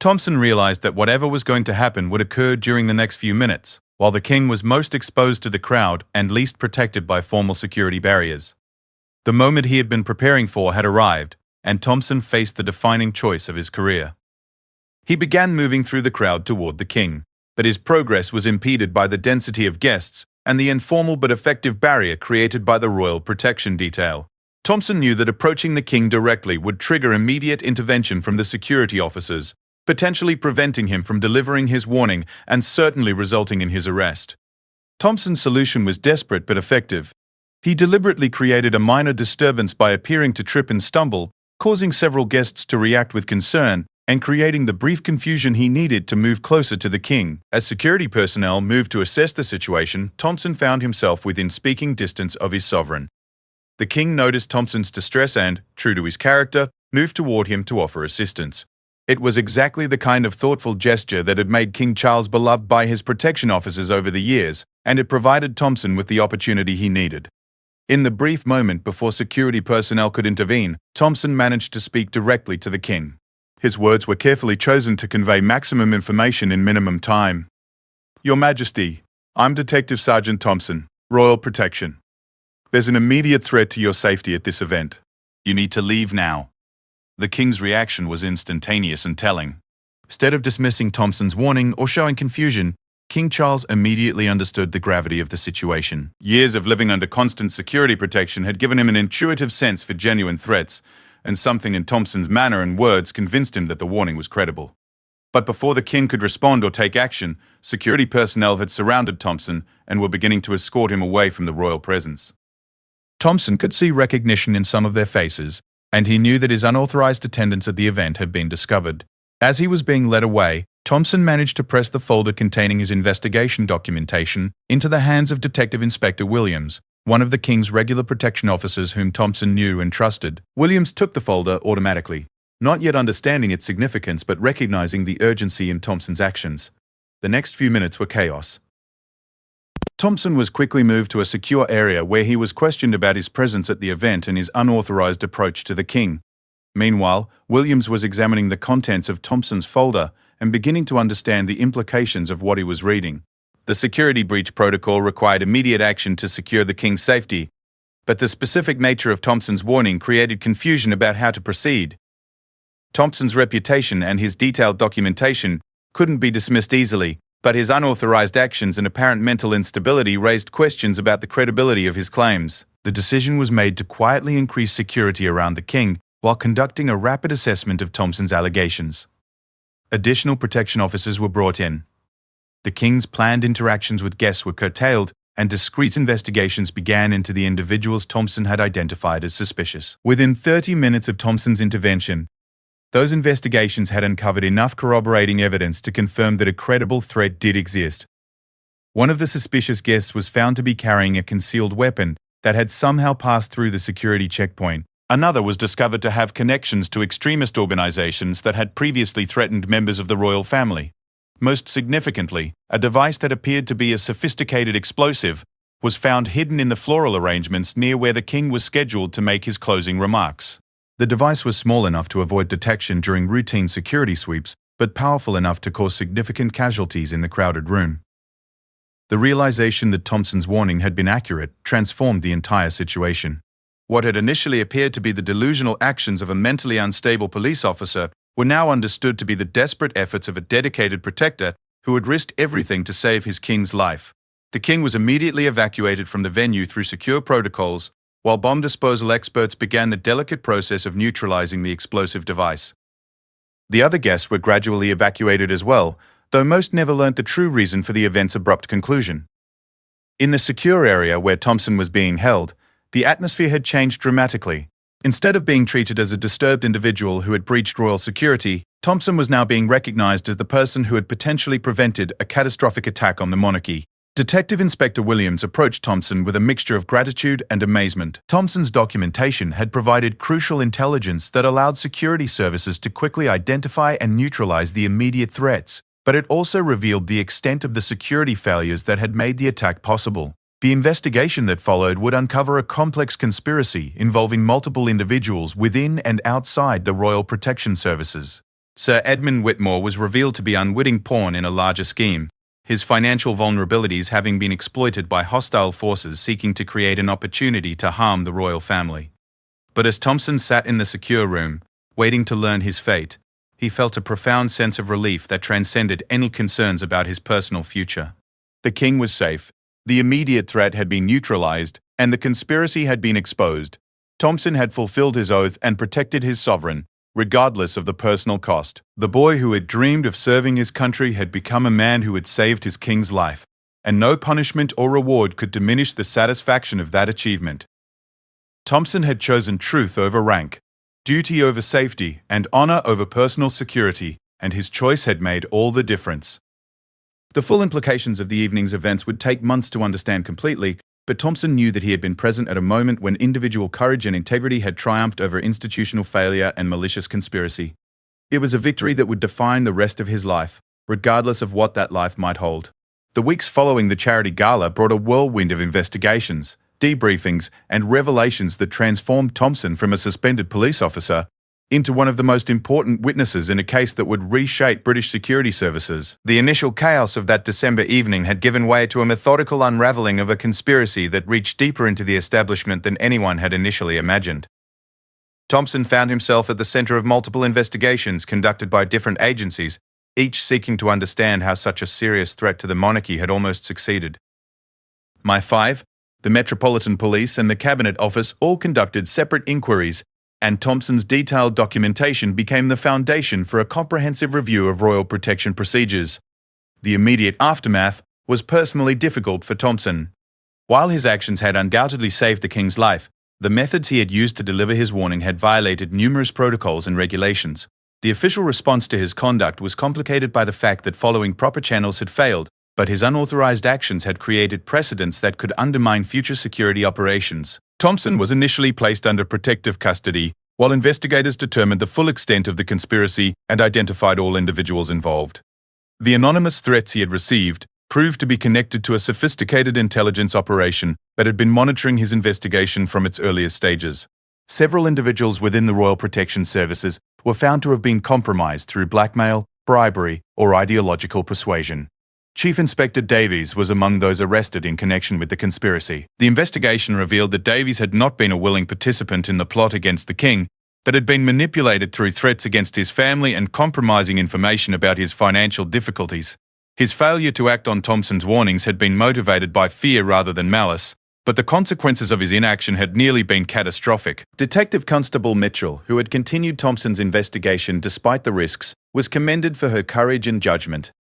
Thompson realized that whatever was going to happen would occur during the next few minutes, while the king was most exposed to the crowd and least protected by formal security barriers. The moment he had been preparing for had arrived, and Thompson faced the defining choice of his career. He began moving through the crowd toward the king, but his progress was impeded by the density of guests and the informal but effective barrier created by the Royal Protection Detail. Thompson knew that approaching the king directly would trigger immediate intervention from the security officers, potentially preventing him from delivering his warning and certainly resulting in his arrest. Thompson's solution was desperate but effective. He deliberately created a minor disturbance by appearing to trip and stumble, causing several guests to react with concern and creating the brief confusion he needed to move closer to the king. As security personnel moved to assess the situation, Thompson found himself within speaking distance of his sovereign. The king noticed Thompson's distress and, true to his character, moved toward him to offer assistance. It was exactly the kind of thoughtful gesture that had made King Charles beloved by his protection officers over the years, and it provided Thompson with the opportunity he needed. In the brief moment before security personnel could intervene, Thompson managed to speak directly to the king. His words were carefully chosen to convey maximum information in minimum time. "Your Majesty, I'm Detective Sergeant Thompson, Royal Protection. There's an immediate threat to your safety at this event. You need to leave now." The king's reaction was instantaneous and telling. Instead of dismissing Thompson's warning or showing confusion, King Charles immediately understood the gravity of the situation. Years of living under constant security protection had given him an intuitive sense for genuine threats, and something in Thompson's manner and words convinced him that the warning was credible. But before the king could respond or take action, security personnel had surrounded Thompson and were beginning to escort him away from the royal presence. Thompson could see recognition in some of their faces, and he knew that his unauthorized attendance at the event had been discovered. As he was being led away, Thompson managed to press the folder containing his investigation documentation into the hands of Detective Inspector Williams, one of the king's regular protection officers whom Thompson knew and trusted. Williams took the folder automatically, not yet understanding its significance but recognizing the urgency in Thompson's actions. The next few minutes were chaos. Thompson was quickly moved to a secure area where he was questioned about his presence at the event and his unauthorized approach to the king. Meanwhile, Williams was examining the contents of Thompson's folder and beginning to understand the implications of what he was reading. The security breach protocol required immediate action to secure the king's safety, but the specific nature of Thompson's warning created confusion about how to proceed. Thompson's reputation and his detailed documentation couldn't be dismissed easily, but his unauthorized actions and apparent mental instability raised questions about the credibility of his claims. The decision was made to quietly increase security around the king while conducting a rapid assessment of Thompson's allegations. Additional protection officers were brought in. The king's planned interactions with guests were curtailed, and discreet investigations began into the individuals Thompson had identified as suspicious. Within 30 minutes of Thompson's intervention, those investigations had uncovered enough corroborating evidence to confirm that a credible threat did exist. One of the suspicious guests was found to be carrying a concealed weapon that had somehow passed through the security checkpoint. Another was discovered to have connections to extremist organizations that had previously threatened members of the royal family. Most significantly, a device that appeared to be a sophisticated explosive was found hidden in the floral arrangements near where the king was scheduled to make his closing remarks. The device was small enough to avoid detection during routine security sweeps, but powerful enough to cause significant casualties in the crowded room. The realization that Thompson's warning had been accurate transformed the entire situation. What had initially appeared to be the delusional actions of a mentally unstable police officer were now understood to be the desperate efforts of a dedicated protector who had risked everything to save his king's life. The king was immediately evacuated from the venue through secure protocols, while bomb disposal experts began the delicate process of neutralizing the explosive device. The other guests were gradually evacuated as well, though most never learnt the true reason for the event's abrupt conclusion. In the secure area where Thompson was being held, the atmosphere had changed dramatically. Instead of being treated as a disturbed individual who had breached royal security, Thompson was now being recognized as the person who had potentially prevented a catastrophic attack on the monarchy. Detective Inspector Williams approached Thompson with a mixture of gratitude and amazement. Thompson's documentation had provided crucial intelligence that allowed security services to quickly identify and neutralize the immediate threats, but it also revealed the extent of the security failures that had made the attack possible. The investigation that followed would uncover a complex conspiracy involving multiple individuals within and outside the Royal Protection Services. Sir Edmund Whitmore was revealed to be unwitting pawn in a larger scheme, his financial vulnerabilities having been exploited by hostile forces seeking to create an opportunity to harm the royal family. But as Thompson sat in the secure room, waiting to learn his fate, he felt a profound sense of relief that transcended any concerns about his personal future. The king was safe, the immediate threat had been neutralized, and the conspiracy had been exposed. Thompson had fulfilled his oath and protected his sovereign, regardless of the personal cost. The boy who had dreamed of serving his country had become a man who had saved his king's life, and no punishment or reward could diminish the satisfaction of that achievement. Thompson had chosen truth over rank, duty over safety, and honor over personal security, and his choice had made all the difference. The full implications of the evening's events would take months to understand completely, but Thompson knew that he had been present at a moment when individual courage and integrity had triumphed over institutional failure and malicious conspiracy. It was a victory that would define the rest of his life, regardless of what that life might hold. The weeks following the charity gala brought a whirlwind of investigations, debriefings, and revelations that transformed Thompson from a suspended police officer into one of the most important witnesses in a case that would reshape British security services. The initial chaos of that December evening had given way to a methodical unraveling of a conspiracy that reached deeper into the establishment than anyone had initially imagined. Thompson found himself at the center of multiple investigations conducted by different agencies, each seeking to understand how such a serious threat to the monarchy had almost succeeded. MI5, the Metropolitan Police, and the Cabinet Office all conducted separate inquiries, and Thompson's detailed documentation became the foundation for a comprehensive review of royal protection procedures. The immediate aftermath was personally difficult for Thompson. While his actions had undoubtedly saved the king's life, the methods he had used to deliver his warning had violated numerous protocols and regulations. The official response to his conduct was complicated by the fact that following proper channels had failed, but his unauthorized actions had created precedents that could undermine future security operations. Thompson was initially placed under protective custody, while investigators determined the full extent of the conspiracy and identified all individuals involved. The anonymous threats he had received proved to be connected to a sophisticated intelligence operation that had been monitoring his investigation from its earliest stages. Several individuals within the Royal Protection Services were found to have been compromised through blackmail, bribery, or ideological persuasion. Chief Inspector Davies was among those arrested in connection with the conspiracy. The investigation revealed that Davies had not been a willing participant in the plot against the king, but had been manipulated through threats against his family and compromising information about his financial difficulties. His failure to act on Thompson's warnings had been motivated by fear rather than malice, but the consequences of his inaction had nearly been catastrophic. Detective Constable Mitchell, who had continued Thompson's investigation despite the risks, was commended for her courage and judgment.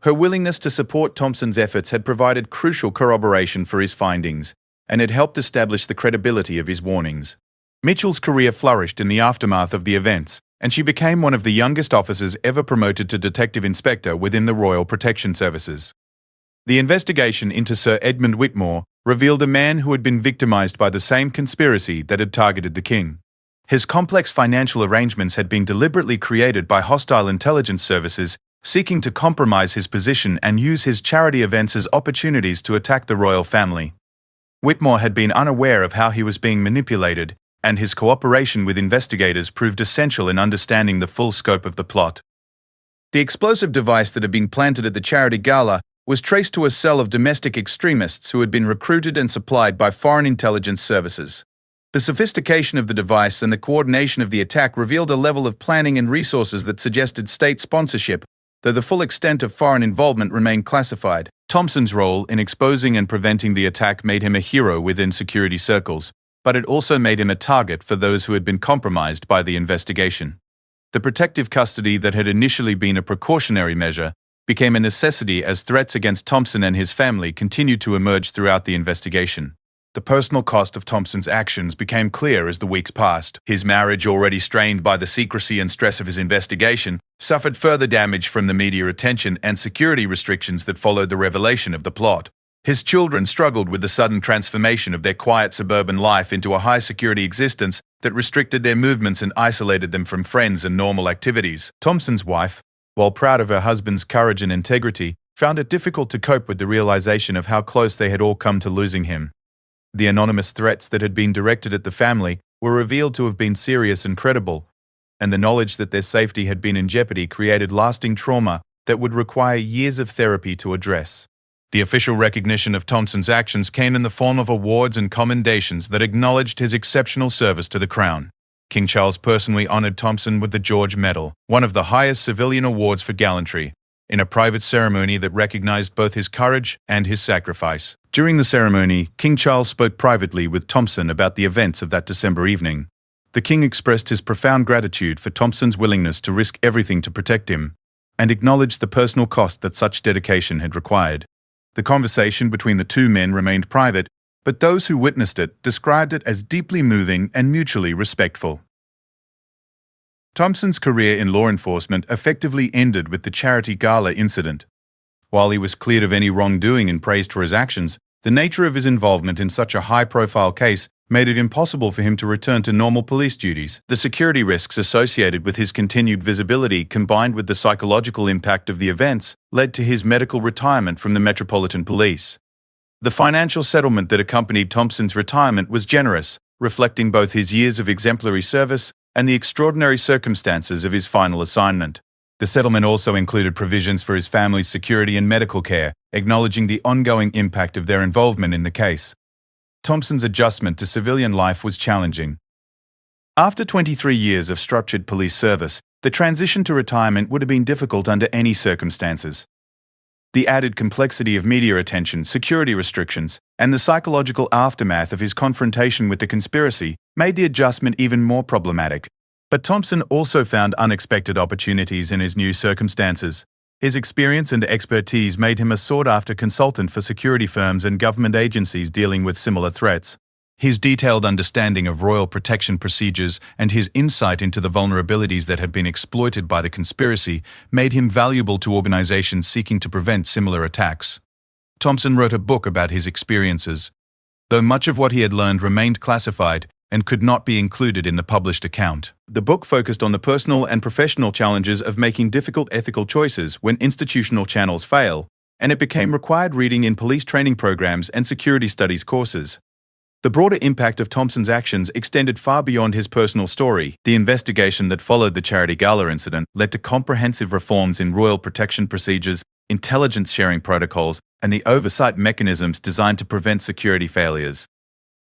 Her willingness to support Thompson's efforts had provided crucial corroboration for his findings, and had helped establish the credibility of his warnings. Mitchell's career flourished in the aftermath of the events, and she became one of the youngest officers ever promoted to detective inspector within the Royal Protection Services. The investigation into Sir Edmund Whitmore revealed a man who had been victimized by the same conspiracy that had targeted the king. His complex financial arrangements had been deliberately created by hostile intelligence services seeking to compromise his position and use his charity events as opportunities to attack the royal family. Whitmore had been unaware of how he was being manipulated, and his cooperation with investigators proved essential in understanding the full scope of the plot. The explosive device that had been planted at the charity gala was traced to a cell of domestic extremists who had been recruited and supplied by foreign intelligence services. The sophistication of the device and the coordination of the attack revealed a level of planning and resources that suggested state sponsorship, though the full extent of foreign involvement remained classified. Thompson's role in exposing and preventing the attack made him a hero within security circles, but it also made him a target for those who had been compromised by the investigation. The protective custody that had initially been a precautionary measure became a necessity as threats against Thompson and his family continued to emerge throughout the investigation. The personal cost of Thompson's actions became clear as the weeks passed. His marriage, already strained by the secrecy and stress of his investigation, suffered further damage from the media attention and security restrictions that followed the revelation of the plot. His children struggled with the sudden transformation of their quiet suburban life into a high-security existence that restricted their movements and isolated them from friends and normal activities. Thompson's wife, while proud of her husband's courage and integrity, found it difficult to cope with the realization of how close they had all come to losing him. The anonymous threats that had been directed at the family were revealed to have been serious and credible, and the knowledge that their safety had been in jeopardy created lasting trauma that would require years of therapy to address. The official recognition of Thompson's actions came in the form of awards and commendations that acknowledged his exceptional service to the Crown. King Charles personally honored Thompson with the George Medal, one of the highest civilian awards for gallantry, in a private ceremony that recognized both his courage and his sacrifice. During the ceremony, King Charles spoke privately with Thompson about the events of that December evening. The king expressed his profound gratitude for Thompson's willingness to risk everything to protect him, and acknowledged the personal cost that such dedication had required. The conversation between the two men remained private, but those who witnessed it described it as deeply moving and mutually respectful. Thompson's career in law enforcement effectively ended with the Charity Gala incident. While he was cleared of any wrongdoing and praised for his actions, the nature of his involvement in such a high-profile case made it impossible for him to return to normal police duties. The security risks associated with his continued visibility, combined with the psychological impact of the events, led to his medical retirement from the Metropolitan Police. The financial settlement that accompanied Thompson's retirement was generous, reflecting both his years of exemplary service and the extraordinary circumstances of his final assignment. The settlement also included provisions for his family's security and medical care, acknowledging the ongoing impact of their involvement in the case. Thompson's adjustment to civilian life was challenging. After 23 years of structured police service, the transition to retirement would have been difficult under any circumstances. The added complexity of media attention, security restrictions, and the psychological aftermath of his confrontation with the conspiracy made the adjustment even more problematic. But Thompson also found unexpected opportunities in his new circumstances. His experience and expertise made him a sought-after consultant for security firms and government agencies dealing with similar threats. His detailed understanding of royal protection procedures and his insight into the vulnerabilities that had been exploited by the conspiracy made him valuable to organizations seeking to prevent similar attacks. Thompson wrote a book about his experiences, though much of what he had learned remained classified and could not be included in the published account. The book focused on the personal and professional challenges of making difficult ethical choices when institutional channels fail, and it became required reading in police training programs and security studies courses. The broader impact of Thompson's actions extended far beyond his personal story. The investigation that followed the Charity Gala incident led to comprehensive reforms in royal protection procedures, intelligence sharing protocols, and the oversight mechanisms designed to prevent security failures.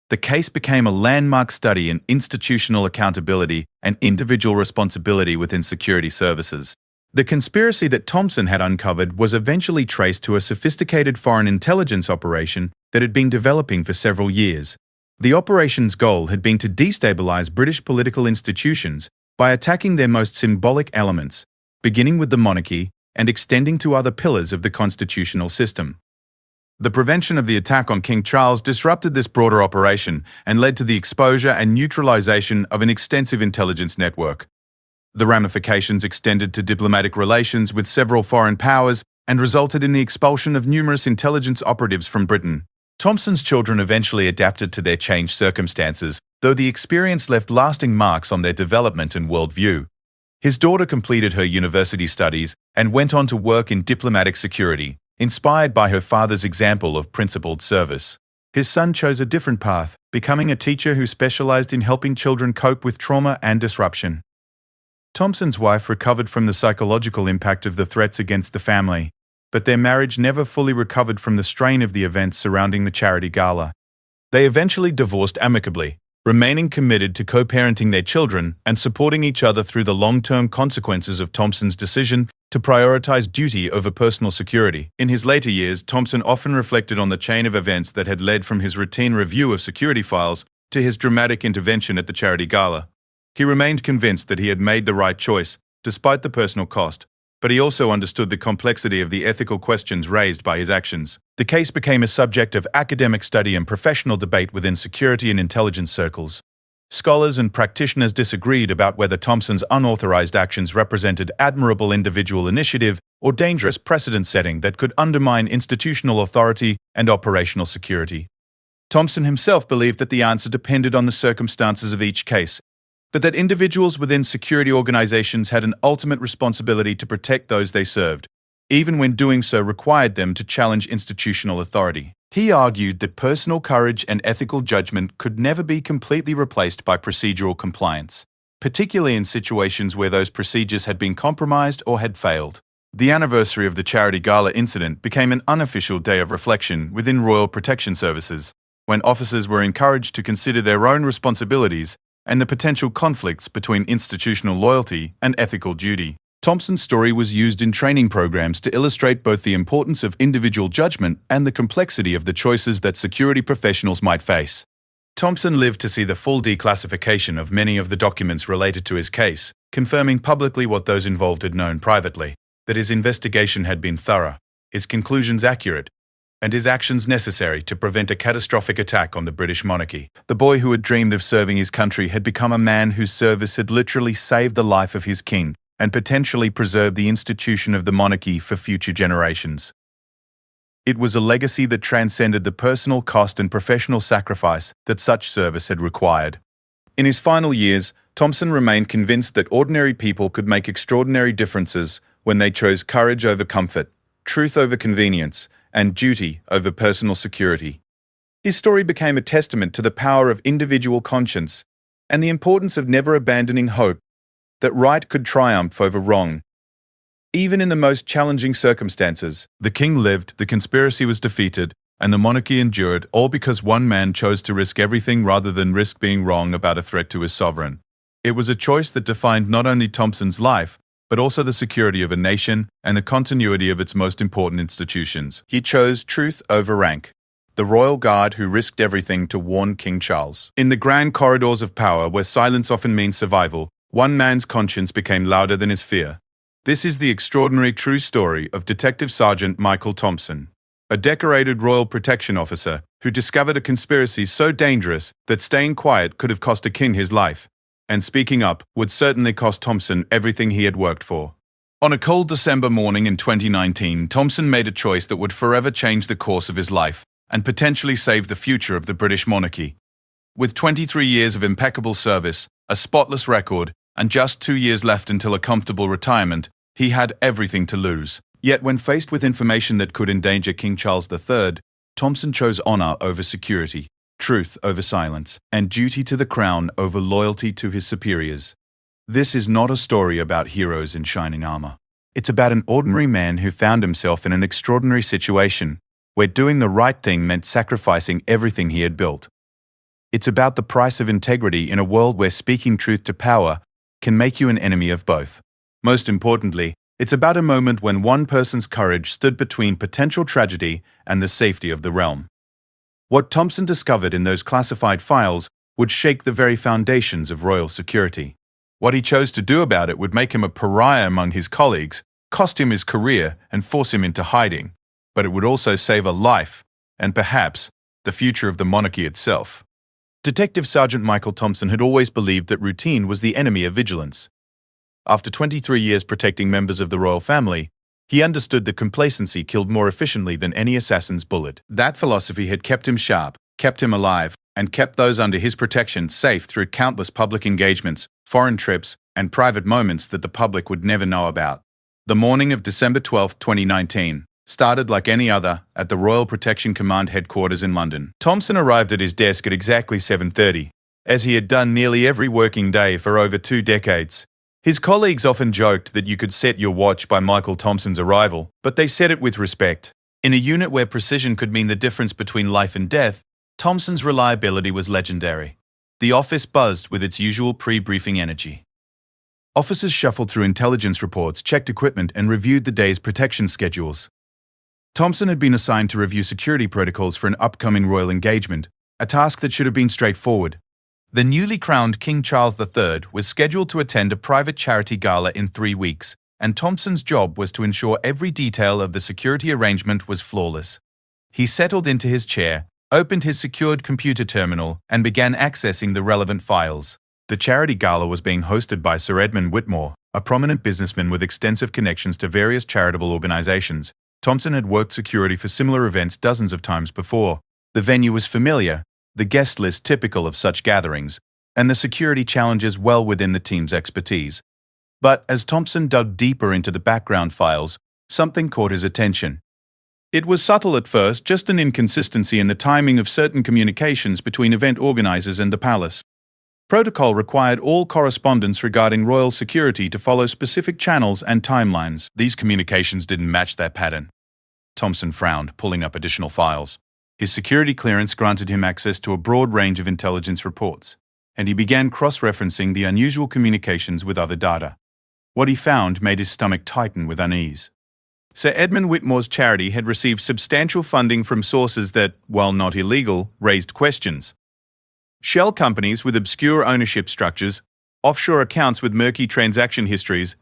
The case became a landmark study in institutional accountability and individual responsibility within security services. The conspiracy that Thompson had uncovered was eventually traced to a sophisticated foreign intelligence operation that had been developing for several years. The operation's goal had been to destabilize British political institutions by attacking their most symbolic elements, beginning with the monarchy and extending to other pillars of the constitutional system. The prevention of the attack on King Charles disrupted this broader operation and led to the exposure and neutralization of an extensive intelligence network. The ramifications extended to diplomatic relations with several foreign powers and resulted in the expulsion of numerous intelligence operatives from Britain. Thompson's children eventually adapted to their changed circumstances, though the experience left lasting marks on their development and worldview. His daughter completed her university studies and went on to work in diplomatic security, inspired by her father's example of principled service. His son chose a different path, becoming a teacher who specialized in helping children cope with trauma and disruption. Thompson's wife recovered from the psychological impact of the threats against the family, but their marriage never fully recovered from the strain of the events surrounding the Charity Gala. They eventually divorced amicably, remaining committed to co-parenting their children and supporting each other through the long-term consequences of Thompson's decision to prioritize duty over personal security. In his later years, Thompson often reflected on the chain of events that had led from his routine review of security files to his dramatic intervention at the Charity Gala. He remained convinced that he had made the right choice, despite the personal cost, but he also understood the complexity of the ethical questions raised by his actions. The case became a subject of academic study and professional debate within security and intelligence circles. Scholars and practitioners disagreed about whether Thompson's unauthorized actions represented admirable individual initiative or dangerous precedent-setting that could undermine institutional authority and operational security. Thompson himself believed that the answer depended on the circumstances of each case, but that individuals within security organizations had an ultimate responsibility to protect those they served, even when doing so required them to challenge institutional authority. He argued that personal courage and ethical judgment could never be completely replaced by procedural compliance. particularly in situations where those procedures had been compromised or had failed. The anniversary of the Charity Gala incident became an unofficial day of reflection within Royal Protection Services, when officers were encouraged to consider their own responsibilities and the potential conflicts between institutional loyalty and ethical duty. Thompson's story was used in training programs to illustrate both the importance of individual judgment and the complexity of the choices that security professionals might face. Thompson lived to see the full declassification of many of the documents related to his case, confirming publicly what those involved had known privately, that his investigation had been thorough, his conclusions accurate, and his actions necessary to prevent a catastrophic attack on the British monarchy. The boy who had dreamed of serving his country had become a man whose service had literally saved the life of his king and potentially preserved the institution of the monarchy for future generations. It was a legacy that transcended the personal cost and professional sacrifice that such service had required. In his final years, Thompson remained convinced that ordinary people could make extraordinary differences when they chose courage over comfort, truth over convenience, and duty over personal security. His story became a testament to the power of individual conscience and the importance of never abandoning hope that right could triumph over wrong. Even in the most challenging circumstances, the king lived, the conspiracy was defeated, and the monarchy endured, all because one man chose to risk everything rather than risk being wrong about a threat to his sovereign. It was a choice that defined not only Thompson's life, but also the security of a nation and the continuity of its most important institutions. He chose truth over rank, the royal guard who risked everything to warn King Charles. In the grand corridors of power, where silence often means survival, one man's conscience became louder than his fear. This is the extraordinary true story of Detective Sergeant Michael Thompson, a decorated Royal Protection Officer who discovered a conspiracy so dangerous that staying quiet could have cost a king his life, and speaking up would certainly cost Thompson everything he had worked for. On a cold December morning in 2019, Thompson made a choice that would forever change the course of his life and potentially save the future of the British monarchy. With 23 years of impeccable service, a spotless record, and just 2 years left until a comfortable retirement, he had everything to lose. Yet when faced with information that could endanger King Charles III, Thompson chose honor over security, truth over silence, and duty to the crown over loyalty to his superiors. This is not a story about heroes in shining armor. It's about an ordinary man who found himself in an extraordinary situation, where doing the right thing meant sacrificing everything he had built. It's about the price of integrity in a world where speaking truth to power can make you an enemy of both. Most importantly, it's about a moment when one person's courage stood between potential tragedy and the safety of the realm. What Thompson discovered in those classified files would shake the very foundations of royal security. What he chose to do about it would make him a pariah among his colleagues, cost him his career, and force him into hiding. But it would also save a life, and perhaps the future of the monarchy itself. Detective Sergeant Michael Thompson had always believed that routine was the enemy of vigilance. After 23 years protecting members of the royal family, he understood that complacency killed more efficiently than any assassin's bullet. That philosophy had kept him sharp, kept him alive, and kept those under his protection safe through countless public engagements, foreign trips, and private moments that the public would never know about. The morning of December 12, 2019, started like any other at the Royal Protection Command headquarters in London. Thompson arrived at his desk at exactly 7:30, as he had done nearly every working day for over 2 decades. His colleagues often joked that you could set your watch by Michael Thompson's arrival, but they said it with respect. In a unit where precision could mean the difference between life and death, Thompson's reliability was legendary. The office buzzed with its usual pre-briefing energy. Officers shuffled through intelligence reports, checked equipment, and reviewed the day's protection schedules. Thompson had been assigned to review security protocols for an upcoming royal engagement, a task that should have been straightforward. The newly crowned King Charles III was scheduled to attend a private charity gala in 3 weeks, and Thompson's job was to ensure every detail of the security arrangement was flawless. He settled into his chair, opened his secured computer terminal, and began accessing the relevant files. The charity gala was being hosted by Sir Edmund Whitmore, a prominent businessman with extensive connections to various charitable organizations. Thompson had worked security for similar events dozens of times before. The venue was familiar, the guest list typical of such gatherings, and the security challenges well within the team's expertise. But as Thompson dug deeper into the background files, something caught his attention. It was subtle at first, just an inconsistency in the timing of certain communications between event organizers and the palace. Protocol required all correspondence regarding royal security to follow specific channels and timelines. These communications didn't match that pattern. Thompson frowned, pulling up additional files. His security clearance granted him access to a broad range of intelligence reports, and he began cross-referencing the unusual communications with other data. What he found made his stomach tighten with unease. Sir Edmund Whitmore's charity had received substantial funding from sources that, while not illegal, raised questions. Shell companies with obscure ownership structures, offshore accounts with murky transaction histories,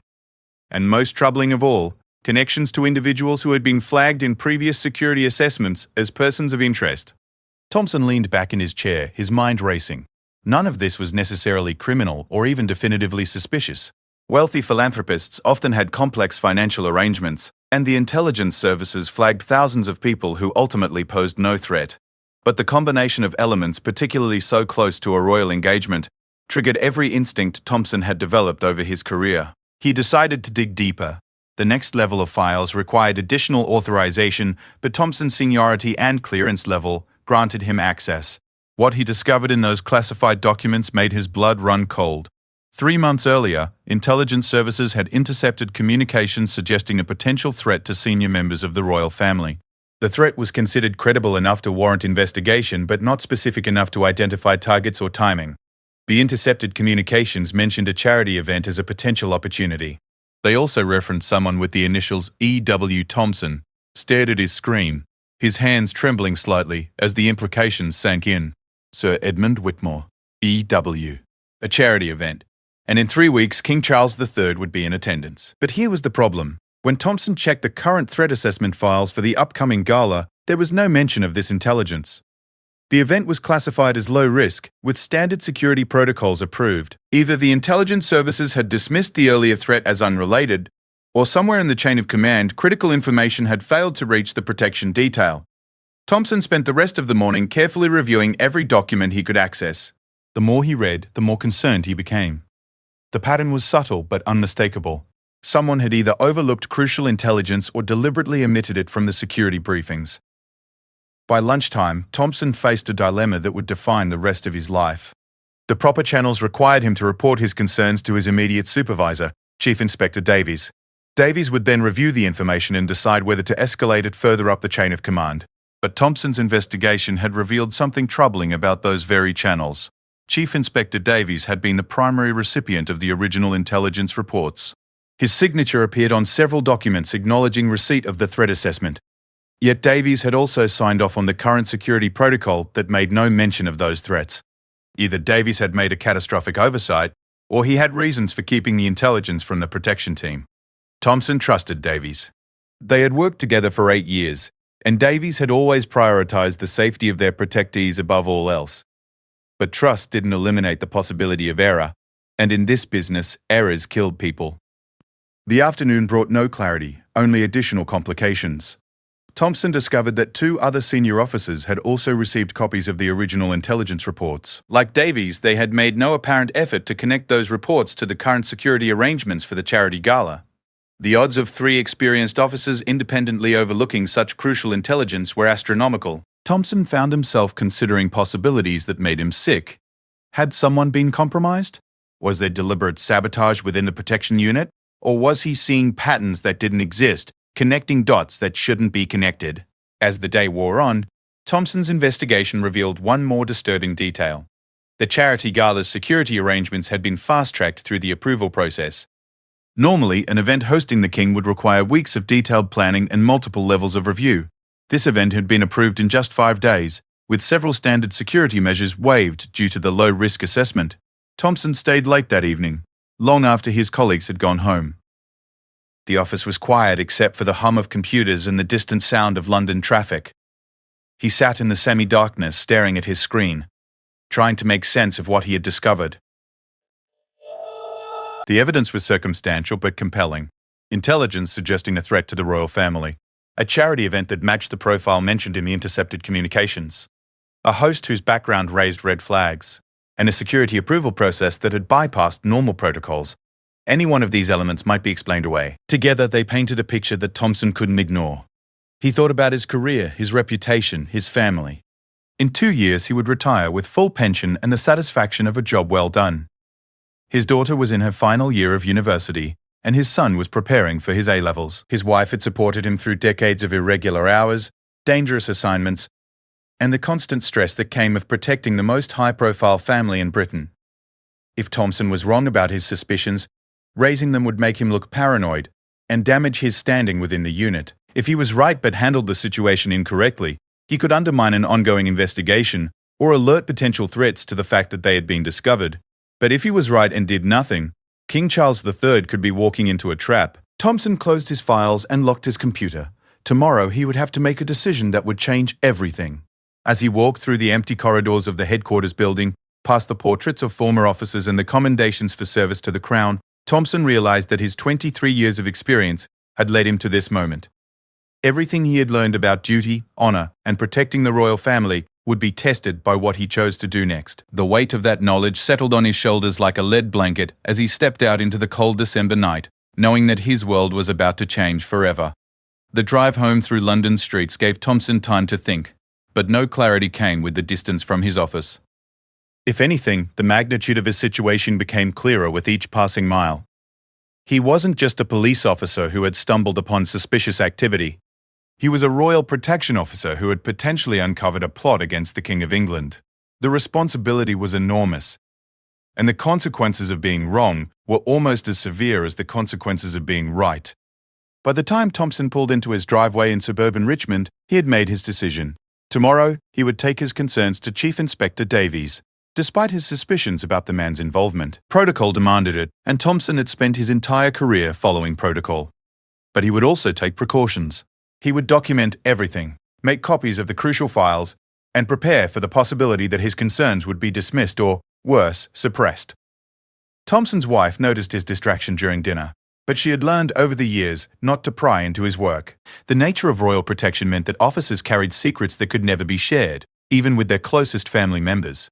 and most troubling of all, connections to individuals who had been flagged in previous security assessments as persons of interest. Thompson leaned back in his chair, his mind racing. None of this was necessarily criminal or even definitively suspicious. Wealthy philanthropists often had complex financial arrangements, and the intelligence services flagged thousands of people who ultimately posed no threat. But the combination of elements, particularly so close to a royal engagement, triggered every instinct Thompson had developed over his career. He decided to dig deeper. The next level of files required additional authorization, but Thompson's seniority and clearance level granted him access. What he discovered in those classified documents made his blood run cold. 3 months earlier, intelligence services had intercepted communications suggesting a potential threat to senior members of the royal family. The threat was considered credible enough to warrant investigation, but not specific enough to identify targets or timing. The intercepted communications mentioned a charity event as a potential opportunity. They also referenced someone with the initials E.W. Thompson, stared at his screen, his hands trembling slightly as the implications sank in. Sir Edmund Whitmore, E.W. A charity event. And in 3 weeks, King Charles III would be in attendance. But here was the problem. When Thompson checked the current threat assessment files for the upcoming gala, there was no mention of this intelligence. The event was classified as low risk, with standard security protocols approved. Either the intelligence services had dismissed the earlier threat as unrelated, or somewhere in the chain of command, critical information had failed to reach the protection detail. Thompson spent the rest of the morning carefully reviewing every document he could access. The more he read, the more concerned he became. The pattern was subtle but unmistakable. Someone had either overlooked crucial intelligence or deliberately omitted it from the security briefings. By lunchtime, Thompson faced a dilemma that would define the rest of his life. The proper channels required him to report his concerns to his immediate supervisor, Chief Inspector Davies. Davies would then review the information and decide whether to escalate it further up the chain of command. But Thompson's investigation had revealed something troubling about those very channels. Chief Inspector Davies had been the primary recipient of the original intelligence reports. His signature appeared on several documents acknowledging receipt of the threat assessment. Yet Davies had also signed off on the current security protocol that made no mention of those threats. Either Davies had made a catastrophic oversight, or he had reasons for keeping the intelligence from the protection team. Thompson trusted Davies. They had worked together for 8 years, and Davies had always prioritized the safety of their protectees above all else. But trust didn't eliminate the possibility of error, and in this business, errors killed people. The afternoon brought no clarity, only additional complications. Thompson discovered that 2 other senior officers had also received copies of the original intelligence reports. Like Davies, they had made no apparent effort to connect those reports to the current security arrangements for the charity gala. The odds of 3 experienced officers independently overlooking such crucial intelligence were astronomical. Thompson found himself considering possibilities that made him sick. Had someone been compromised? Was there deliberate sabotage within the protection unit? Or was he seeing patterns that didn't exist, connecting dots that shouldn't be connected? As the day wore on, Thompson's investigation revealed one more disturbing detail. The charity gala's security arrangements had been fast-tracked through the approval process. Normally, an event hosting the king would require weeks of detailed planning and multiple levels of review. This event had been approved in just 5 days, with several standard security measures waived due to the low-risk assessment. Thompson stayed late that evening, long after his colleagues had gone home. The office was quiet except for the hum of computers and the distant sound of London traffic. He sat in the semi-darkness staring at his screen, trying to make sense of what he had discovered. The evidence was circumstantial but compelling. Intelligence suggesting a threat to the royal family. A charity event that matched the profile mentioned in the intercepted communications. A host whose background raised red flags. And a security approval process that had bypassed normal protocols. Any one of these elements might be explained away. Together, they painted a picture that Thompson couldn't ignore. He thought about his career, his reputation, his family. In 2 years, he would retire with full pension and the satisfaction of a job well done. His daughter was in her final year of university, and his son was preparing for his A-levels. His wife had supported him through decades of irregular hours, dangerous assignments, and the constant stress that came of protecting the most high-profile family in Britain. If Thompson was wrong about his suspicions, raising them would make him look paranoid and damage his standing within the unit. If he was right but handled the situation incorrectly, he could undermine an ongoing investigation or alert potential threats to the fact that they had been discovered. But if he was right and did nothing, King Charles III could be walking into a trap. Thompson closed his files and locked his computer. Tomorrow he would have to make a decision that would change everything. As he walked through the empty corridors of the headquarters building, past the portraits of former officers and the commendations for service to the crown, Thompson realized that his 23 years of experience had led him to this moment. Everything he had learned about duty, honor, and protecting the royal family would be tested by what he chose to do next. The weight of that knowledge settled on his shoulders like a lead blanket as he stepped out into the cold December night, knowing that his world was about to change forever. The drive home through London's streets gave Thompson time to think, but no clarity came with the distance from his office. If anything, the magnitude of his situation became clearer with each passing mile. He wasn't just a police officer who had stumbled upon suspicious activity. He was a royal protection officer who had potentially uncovered a plot against the King of England. The responsibility was enormous, and the consequences of being wrong were almost as severe as the consequences of being right. By the time Thompson pulled into his driveway in suburban Richmond, he had made his decision. Tomorrow, he would take his concerns to Chief Inspector Davies, despite his suspicions about the man's involvement. Protocol demanded it, and Thompson had spent his entire career following protocol. But he would also take precautions. He would document everything, make copies of the crucial files, and prepare for the possibility that his concerns would be dismissed or, worse, suppressed. Thompson's wife noticed his distraction during dinner, but she had learned over the years not to pry into his work. The nature of royal protection meant that officers carried secrets that could never be shared, even with their closest family members.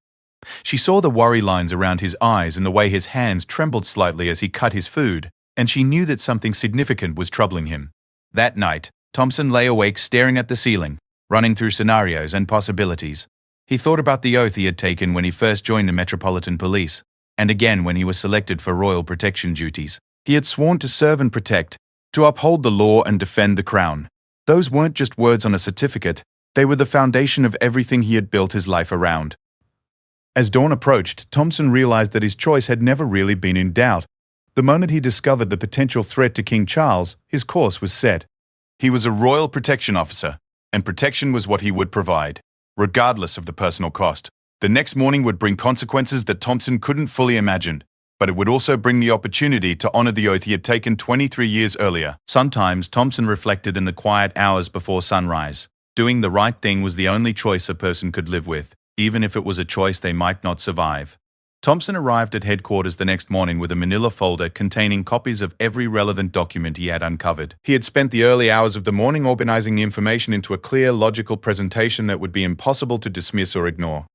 She saw the worry lines around his eyes and the way his hands trembled slightly as he cut his food, and she knew that something significant was troubling him. That night, Thompson lay awake staring at the ceiling, running through scenarios and possibilities. He thought about the oath he had taken when he first joined the Metropolitan Police, and again when he was selected for royal protection duties. He had sworn to serve and protect, to uphold the law and defend the crown. Those weren't just words on a certificate, they were the foundation of everything he had built his life around. As dawn approached, Thompson realized that his choice had never really been in doubt. The moment he discovered the potential threat to King Charles, his course was set. He was a royal protection officer, and protection was what he would provide, regardless of the personal cost. The next morning would bring consequences that Thompson couldn't fully imagine, but it would also bring the opportunity to honor the oath he had taken 23 years earlier. Sometimes Thompson reflected in the quiet hours before sunrise. Doing the right thing was the only choice a person could live with, even if it was a choice they might not survive. Thompson arrived at headquarters the next morning with a manila folder containing copies of every relevant document he had uncovered. He had spent the early hours of the morning organizing the information into a clear, logical presentation that would be impossible to dismiss or ignore.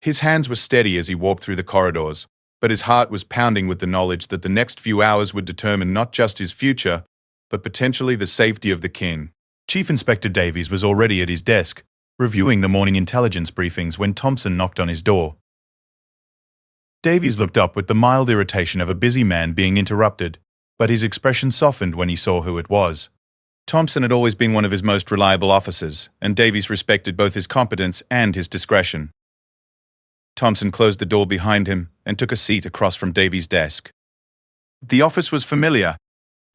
His hands were steady as he walked through the corridors, but his heart was pounding with the knowledge that the next few hours would determine not just his future, but potentially the safety of the king. Chief Inspector Davies was already at his desk, reviewing the morning intelligence briefings when Thompson knocked on his door. Davies looked up with the mild irritation of a busy man being interrupted, but his expression softened when he saw who it was. Thompson had always been one of his most reliable officers, and Davies respected both his competence and his discretion. Thompson closed the door behind him and took a seat across from Davies' desk. The office was familiar,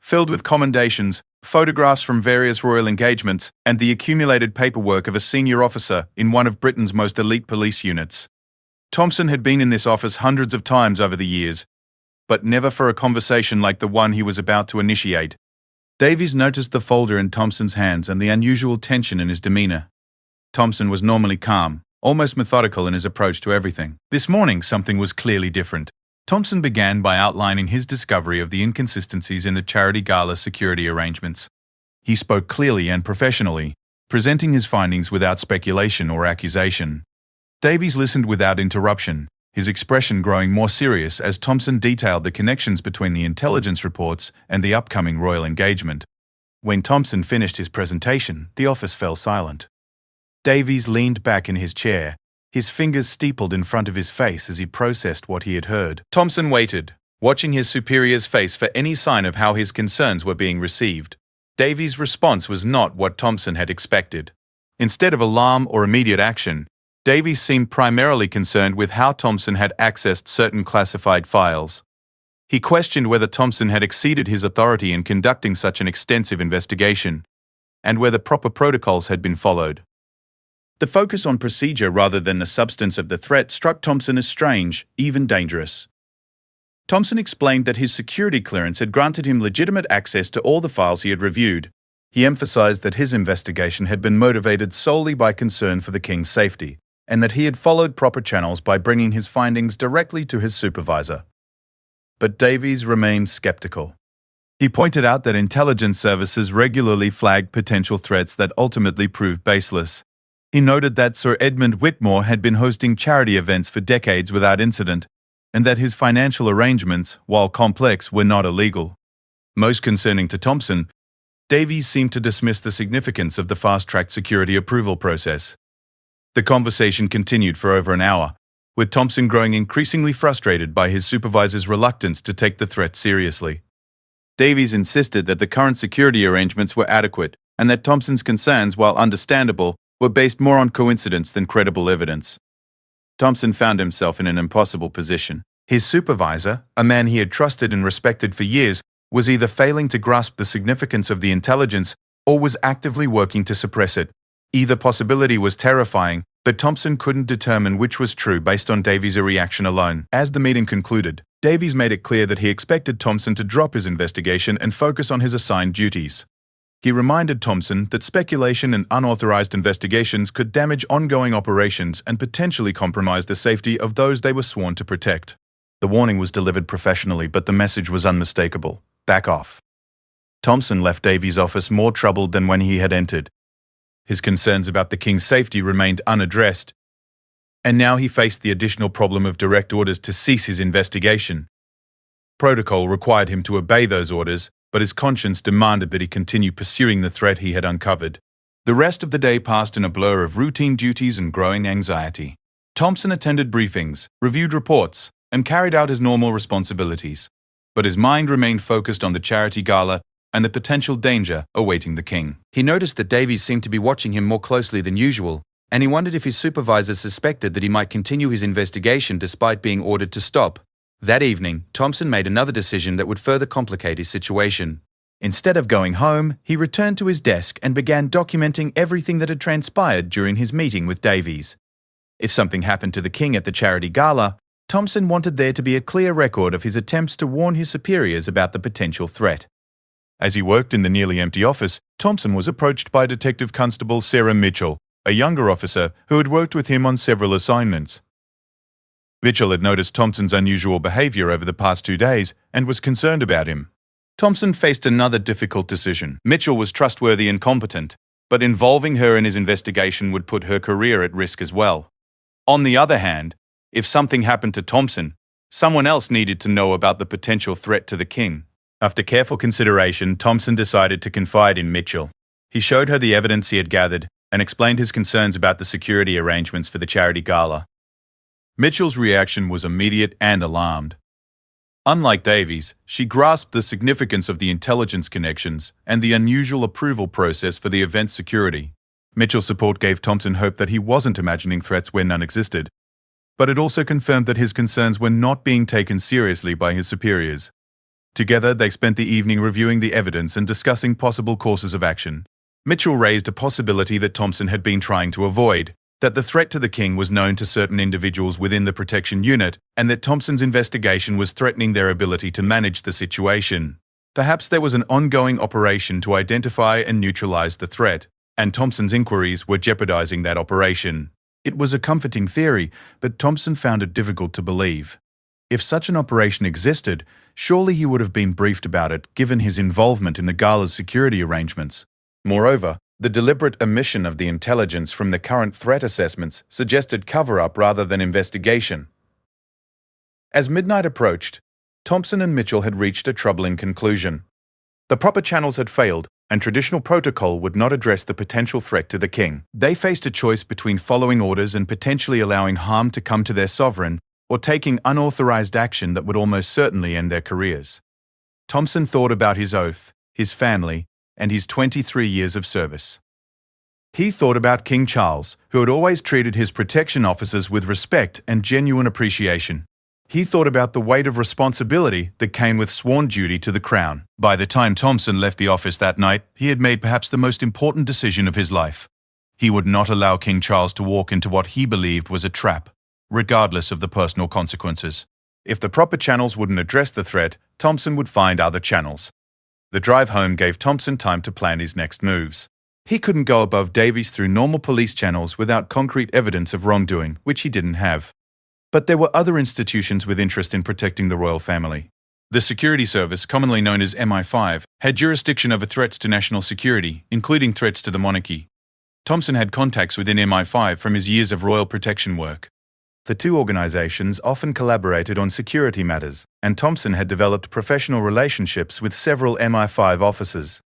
filled with commendations, photographs from various royal engagements, and the accumulated paperwork of a senior officer in one of Britain's most elite police units. Thompson had been in this office hundreds of times over the years, but never for a conversation like the one he was about to initiate. Davies noticed the folder in Thompson's hands and the unusual tension in his demeanor. Thompson was normally calm, almost methodical in his approach to everything. This morning, something was clearly different. Thompson began by outlining his discovery of the inconsistencies in the charity gala security arrangements. He spoke clearly and professionally, presenting his findings without speculation or accusation. Davies listened without interruption, his expression growing more serious as Thompson detailed the connections between the intelligence reports and the upcoming royal engagement. When Thompson finished his presentation, the office fell silent. Davies leaned back in his chair, his fingers steepled in front of his face as he processed what he had heard. Thompson waited, watching his superior's face for any sign of how his concerns were being received. Davies' response was not what Thompson had expected. Instead of alarm or immediate action, Davies seemed primarily concerned with how Thompson had accessed certain classified files. He questioned whether Thompson had exceeded his authority in conducting such an extensive investigation, and whether proper protocols had been followed. The focus on procedure rather than the substance of the threat struck Thompson as strange, even dangerous. Thompson explained that his security clearance had granted him legitimate access to all the files he had reviewed. He emphasized that his investigation had been motivated solely by concern for the king's safety, and that he had followed proper channels by bringing his findings directly to his supervisor. But Davies remained skeptical. He pointed out that intelligence services regularly flagged potential threats that ultimately proved baseless. He noted that Sir Edmund Whitmore had been hosting charity events for decades without incident, and that his financial arrangements, while complex, were not illegal. Most concerning to Thompson, Davies seemed to dismiss the significance of the fast-tracked security approval process. The conversation continued for over an hour, with Thompson growing increasingly frustrated by his supervisor's reluctance to take the threat seriously. Davies insisted that the current security arrangements were adequate, and that Thompson's concerns, while understandable, were based more on coincidence than credible evidence. Thompson found himself in an impossible position. His supervisor, a man he had trusted and respected for years, was either failing to grasp the significance of the intelligence or was actively working to suppress it. Either possibility was terrifying, but Thompson couldn't determine which was true based on Davies' reaction alone. As the meeting concluded, Davies made it clear that he expected Thompson to drop his investigation and focus on his assigned duties. He reminded Thompson that speculation and unauthorized investigations could damage ongoing operations and potentially compromise the safety of those they were sworn to protect. The warning was delivered professionally, but the message was unmistakable. Back off. Thompson left Davies' office more troubled than when he had entered. His concerns about the king's safety remained unaddressed, and now he faced the additional problem of direct orders to cease his investigation. Protocol required him to obey those orders, but his conscience demanded that he continue pursuing the threat he had uncovered. The rest of the day passed in a blur of routine duties and growing anxiety. Thompson attended briefings, reviewed reports, and carried out his normal responsibilities, but his mind remained focused on the charity gala and the potential danger awaiting the king. He noticed that Davies seemed to be watching him more closely than usual, and he wondered if his supervisor suspected that he might continue his investigation despite being ordered to stop. That evening, Thompson made another decision that would further complicate his situation. Instead of going home, he returned to his desk and began documenting everything that had transpired during his meeting with Davies. If something happened to the king at the charity gala, Thompson wanted there to be a clear record of his attempts to warn his superiors about the potential threat. As he worked in the nearly empty office, Thompson was approached by Detective Constable Sarah Mitchell, a younger officer who had worked with him on several assignments. Mitchell had noticed Thompson's unusual behavior over the past 2 days and was concerned about him. Thompson faced another difficult decision. Mitchell was trustworthy and competent, but involving her in his investigation would put her career at risk as well. On the other hand, if something happened to Thompson, someone else needed to know about the potential threat to the king. After careful consideration, Thompson decided to confide in Mitchell. He showed her the evidence he had gathered and explained his concerns about the security arrangements for the charity gala. Mitchell's reaction was immediate and alarmed. Unlike Davies, she grasped the significance of the intelligence connections and the unusual approval process for the event's security. Mitchell's support gave Thompson hope that he wasn't imagining threats where none existed, but it also confirmed that his concerns were not being taken seriously by his superiors. Together, they spent the evening reviewing the evidence and discussing possible courses of action. Mitchell raised a possibility that Thompson had been trying to avoid, that the threat to the king was known to certain individuals within the protection unit, and that Thompson's investigation was threatening their ability to manage the situation. Perhaps there was an ongoing operation to identify and neutralize the threat, and Thompson's inquiries were jeopardizing that operation. It was a comforting theory, but Thompson found it difficult to believe. If such an operation existed, surely he would have been briefed about it, given his involvement in the gala's security arrangements. Moreover, the deliberate omission of the intelligence from the current threat assessments suggested cover-up rather than investigation. As midnight approached, Thompson and Mitchell had reached a troubling conclusion. The proper channels had failed, and traditional protocol would not address the potential threat to the king. They faced a choice between following orders and potentially allowing harm to come to their sovereign, or taking unauthorized action that would almost certainly end their careers. Thompson thought about his oath, his family, and his 23 years of service. He thought about King Charles, who had always treated his protection officers with respect and genuine appreciation. He thought about the weight of responsibility that came with sworn duty to the crown. By the time Thompson left the office that night, he had made perhaps the most important decision of his life. He would not allow King Charles to walk into what he believed was a trap, regardless of the personal consequences. If the proper channels wouldn't address the threat, Thompson would find other channels. The drive home gave Thompson time to plan his next moves. He couldn't go above Davies through normal police channels without concrete evidence of wrongdoing, which he didn't have. But there were other institutions with interest in protecting the royal family. The security service, commonly known as MI5, had jurisdiction over threats to national security, including threats to the monarchy. Thompson had contacts within MI5 from his years of royal protection work. The two organizations often collaborated on security matters, and Thompson had developed professional relationships with several MI5 officers.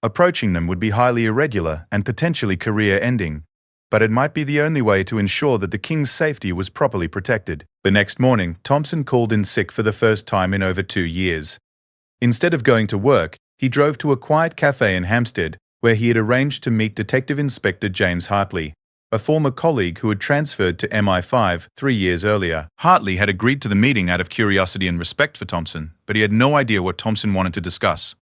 Approaching them would be highly irregular and potentially career-ending, but it might be the only way to ensure that the king's safety was properly protected. The next morning, Thompson called in sick for the first time in over 2 years. Instead of going to work, he drove to a quiet cafe in Hampstead, where he had arranged to meet Detective Inspector James Hartley, a former colleague who had transferred to MI5 3 years earlier. Hartley had agreed to the meeting out of curiosity and respect for Thompson, but he had no idea what Thompson wanted to discuss.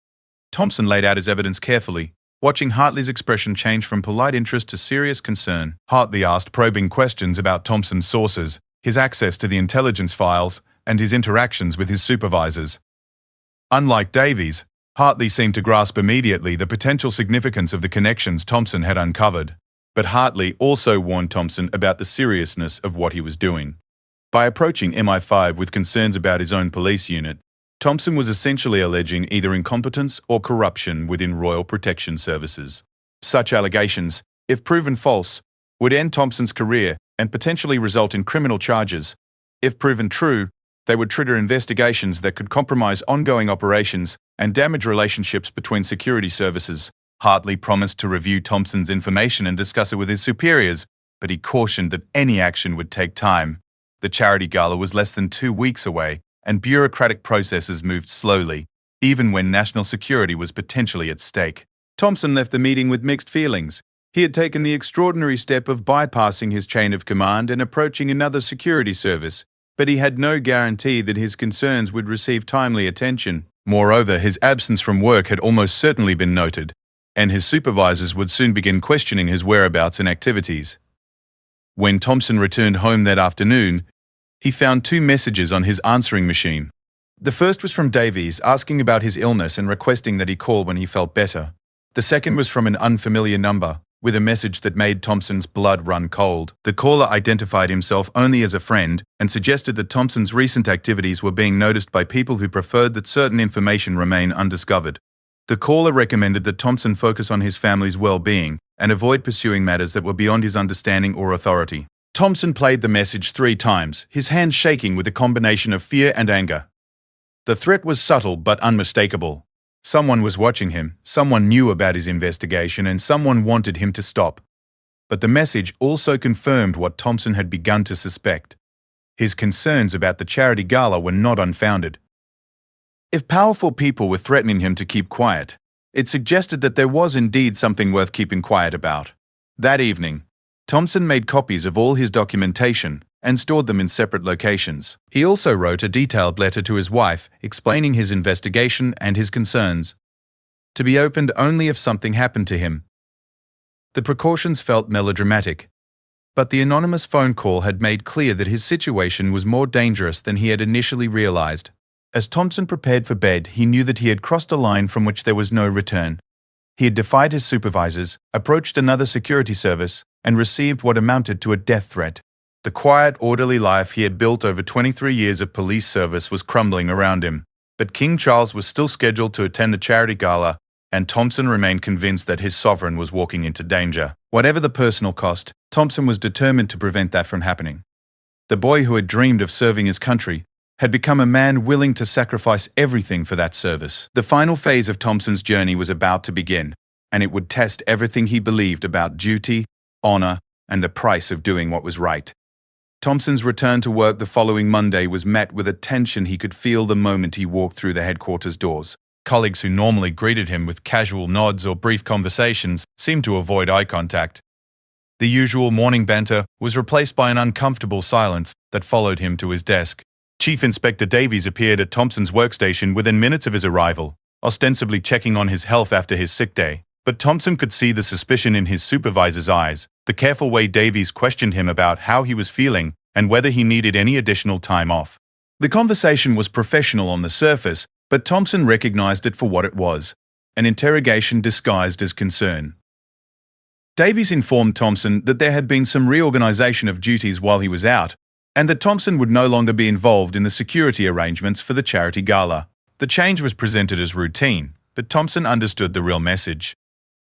Thompson laid out his evidence carefully, watching Hartley's expression change from polite interest to serious concern. Hartley asked probing questions about Thompson's sources, his access to the intelligence files, and his interactions with his supervisors. Unlike Davies, Hartley seemed to grasp immediately the potential significance of the connections Thompson had uncovered. But Hartley also warned Thompson about the seriousness of what he was doing. By approaching MI5 with concerns about his own police unit, Thompson was essentially alleging either incompetence or corruption within Royal Protection Services. Such allegations, if proven false, would end Thompson's career and potentially result in criminal charges. If proven true, they would trigger investigations that could compromise ongoing operations and damage relationships between security services. Hartley promised to review Thompson's information and discuss it with his superiors, but he cautioned that any action would take time. The charity gala was less than 2 weeks away, and bureaucratic processes moved slowly, even when national security was potentially at stake. Thompson left the meeting with mixed feelings. He had taken the extraordinary step of bypassing his chain of command and approaching another security service, but he had no guarantee that his concerns would receive timely attention. Moreover, his absence from work had almost certainly been noted, and his supervisors would soon begin questioning his whereabouts and activities. When Thompson returned home that afternoon, he found 2 messages on his answering machine. The first was from Davies, asking about his illness and requesting that he call when he felt better. The second was from an unfamiliar number, with a message that made Thompson's blood run cold. The caller identified himself only as a friend and suggested that Thompson's recent activities were being noticed by people who preferred that certain information remain undiscovered. The caller recommended that Thompson focus on his family's well-being and avoid pursuing matters that were beyond his understanding or authority. Thompson played the message 3 times, his hands shaking with a combination of fear and anger. The threat was subtle but unmistakable. Someone was watching him, someone knew about his investigation, and someone wanted him to stop. But the message also confirmed what Thompson had begun to suspect. His concerns about the charity gala were not unfounded. If powerful people were threatening him to keep quiet, it suggested that there was indeed something worth keeping quiet about. That evening, Thompson made copies of all his documentation and stored them in separate locations. He also wrote a detailed letter to his wife explaining his investigation and his concerns, to be opened only if something happened to him. The precautions felt melodramatic, but the anonymous phone call had made clear that his situation was more dangerous than he had initially realized. As Thompson prepared for bed, he knew that he had crossed a line from which there was no return. He had defied his supervisors, approached another security service, and received what amounted to a death threat. The quiet, orderly life he had built over 23 years of police service was crumbling around him. But King Charles was still scheduled to attend the charity gala, and Thompson remained convinced that his sovereign was walking into danger. Whatever the personal cost, Thompson was determined to prevent that from happening. The boy who had dreamed of serving his country had become a man willing to sacrifice everything for that service. The final phase of Thompson's journey was about to begin. and it would test everything he believed about duty, honor, and the price of doing what was right. Thompson's return to work the following Monday was met with a tension he could feel the moment he walked through the headquarters doors. Colleagues who normally greeted him with casual nods or brief conversations seemed to avoid eye contact. The usual morning banter was replaced by an uncomfortable silence that followed him to his desk. Chief Inspector Davies appeared at Thompson's workstation within minutes of his arrival, ostensibly checking on his health after his sick day. But Thompson could see the suspicion in his supervisor's eyes, the careful way Davies questioned him about how he was feeling and whether he needed any additional time off. The conversation was professional on the surface, but Thompson recognized it for what it was, an interrogation disguised as concern. Davies informed Thompson that there had been some reorganization of duties while he was out, and that Thompson would no longer be involved in the security arrangements for the charity gala. The change was presented as routine, but Thompson understood the real message.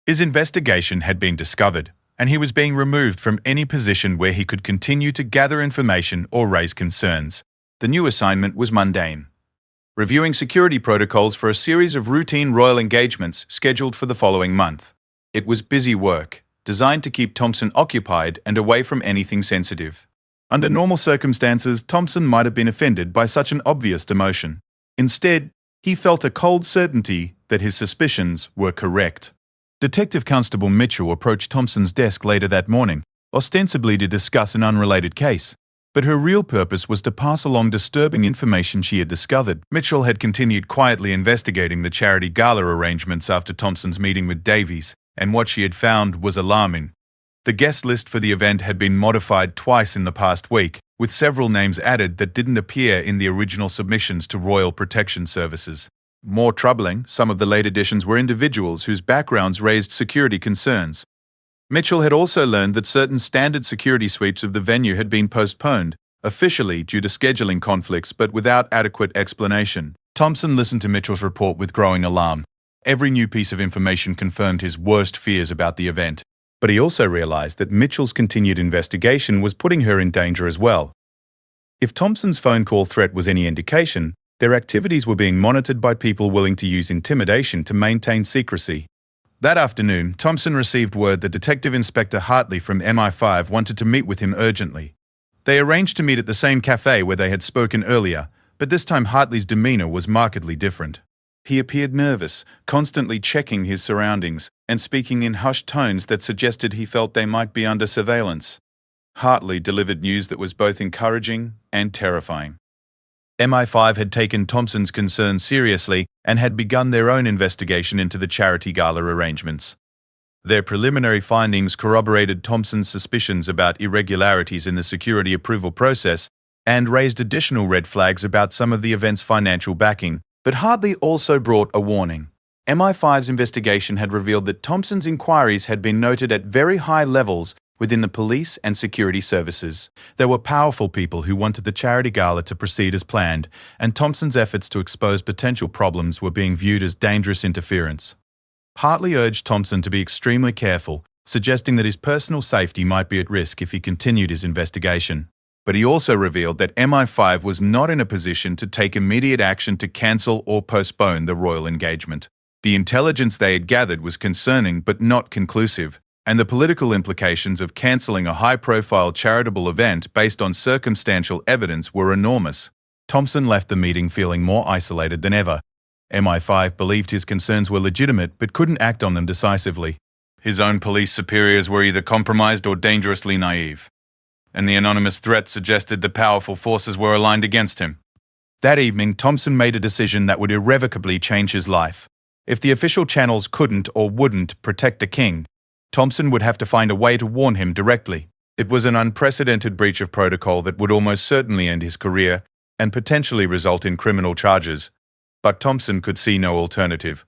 His investigation had been discovered, and he was being removed from any position where he could continue to gather information or raise concerns. The new assignment was mundane, reviewing security protocols for a series of routine royal engagements scheduled for the following month. It was busy work, designed to keep Thompson occupied and away from anything sensitive. Under normal circumstances, Thompson might have been offended by such an obvious demotion. Instead, he felt a cold certainty that his suspicions were correct. Detective Constable Mitchell approached Thompson's desk later that morning, ostensibly to discuss an unrelated case, but her real purpose was to pass along disturbing information she had discovered. Mitchell had continued quietly investigating the charity gala arrangements after Thompson's meeting with Davies, and what she had found was alarming. The guest list for the event had been modified twice in the past week, with several names added that didn't appear in the original submissions to Royal Protection Services. More troubling, some of the late additions were individuals whose backgrounds raised security concerns. Mitchell had also learned that certain standard security sweeps of the venue had been postponed, officially due to scheduling conflicts but without adequate explanation. Thompson listened to Mitchell's report with growing alarm. Every new piece of information confirmed his worst fears about the event, but he also realized that Mitchell's continued investigation was putting her in danger as well. If Thompson's phone call threat was any indication, their activities were being monitored by people willing to use intimidation to maintain secrecy. That afternoon, Thompson received word that Detective Inspector Hartley from MI5 wanted to meet with him urgently. They arranged to meet at the same cafe where they had spoken earlier, but this time Hartley's demeanor was markedly different. He appeared nervous, constantly checking his surroundings, and speaking in hushed tones that suggested he felt they might be under surveillance. Hartley delivered news that was both encouraging and terrifying. MI5 had taken Thompson's concerns seriously and had begun their own investigation into the charity gala arrangements. Their preliminary findings corroborated Thompson's suspicions about irregularities in the security approval process and raised additional red flags about some of the event's financial backing. But Hartley also brought a warning. MI5's investigation had revealed that Thompson's inquiries had been noted at very high levels within the police and security services. There were powerful people who wanted the charity gala to proceed as planned, and Thompson's efforts to expose potential problems were being viewed as dangerous interference. Hartley urged Thompson to be extremely careful, suggesting that his personal safety might be at risk if he continued his investigation. But he also revealed that MI5 was not in a position to take immediate action to cancel or postpone the royal engagement. The intelligence they had gathered was concerning but not conclusive, and the political implications of cancelling a high-profile charitable event based on circumstantial evidence were enormous. Thompson left the meeting feeling more isolated than ever. MI5 believed his concerns were legitimate but couldn't act on them decisively. His own police superiors were either compromised or dangerously naive, and the anonymous threat suggested that powerful forces were aligned against him. That evening, Thompson made a decision that would irrevocably change his life. If the official channels couldn't or wouldn't protect the king, Thompson would have to find a way to warn him directly. It was an unprecedented breach of protocol that would almost certainly end his career and potentially result in criminal charges. But Thompson could see no alternative.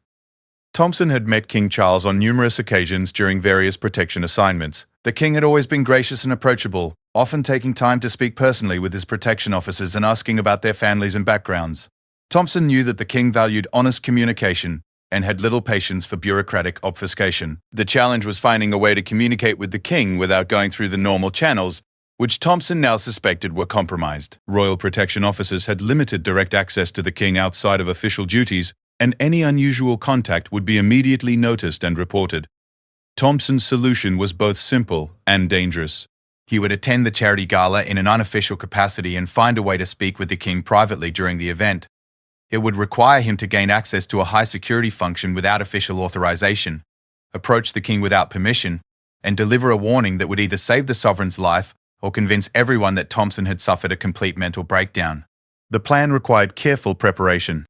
Thompson had met King Charles on numerous occasions during various protection assignments. The king had always been gracious and approachable, often taking time to speak personally with his protection officers and asking about their families and backgrounds. Thompson knew that the king valued honest communication and had little patience for bureaucratic obfuscation. The challenge was finding a way to communicate with the king without going through the normal channels, which Thompson now suspected were compromised. Royal protection officers had limited direct access to the king outside of official duties, and any unusual contact would be immediately noticed and reported. Thompson's solution was both simple and dangerous. He would attend the charity gala in an unofficial capacity and find a way to speak with the king privately during the event. It would require him to gain access to a high-security function without official authorization, approach the king without permission, and deliver a warning that would either save the sovereign's life or convince everyone that Thompson had suffered a complete mental breakdown. The plan required careful preparation.